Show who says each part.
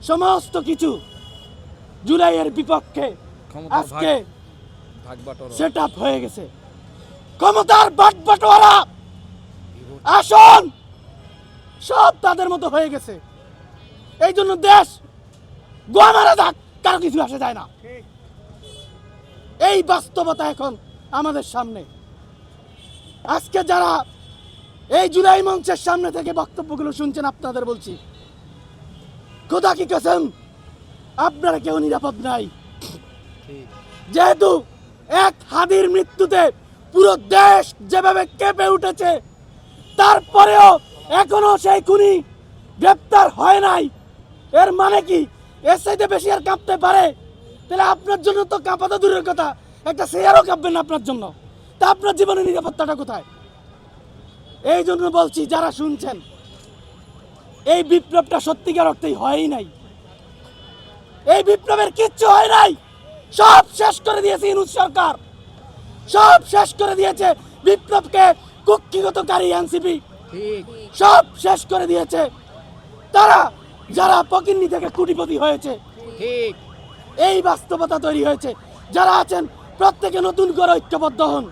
Speaker 1: সমস্ত কিছু জুলাইয়ের বিপক্ষে আজকে সেট আপ হয়ে গেছে। ক্ষমতার বাটবাটোয়ারা আসন সব তাদের মতো হয়ে গেছে। এই জন্য দেশ গোয়া মারা যাক, কারো কিছু আসে যায় না। এই বাস্তবতা এখন আমাদের সামনে। আজকে যারা এই জুলাই মঞ্চের সামনে থেকে বক্তব্যগুলো শুনছেন, আপনাদের বলছি, খোদা কি কসম, আপনারা কেউ নিরাপদ নাই। যেহেতু এক হাদির মৃত্যুতে পুরো দেশ যেভাবে কেঁপে উঠেছে, তারপরেও এখনো সেই খুনি গ্রেপ্তার হয় নাই। এর মানে কি এর চাইতে বেশি আর কাঁপতে পারে? তাহলে আপনার জন্য তো কাঁপা তো দূরের কথা, একটা শেয়ারও কাঁপবেন না আপনার জন্য। তা আপনার জীবনের নিরাপত্তাটা কোথায়? এই জন্য বলছি, যারা শুনছেন, এই বিপ্লবটা সত্যিকার অর্থেই হয়ই নাই। এই বিপ্লবের কিচ্ছু হয় নাই। সব শেষ করে দিয়েছে ইউনূস সরকার, সব শেষ করে দিয়েছে বিপ্লবকে কুক্ষিগতকারী এনসিপি, সব শেষ করে দিয়েছে তারা, যারা পকিন্নি থেকে কোটিপতি হয়েছে। এই বাস্তবতা তৈরি হয়েছে। যারা আছেন প্রত্যেকে নতুন করে ঐক্যবদ্ধ হন।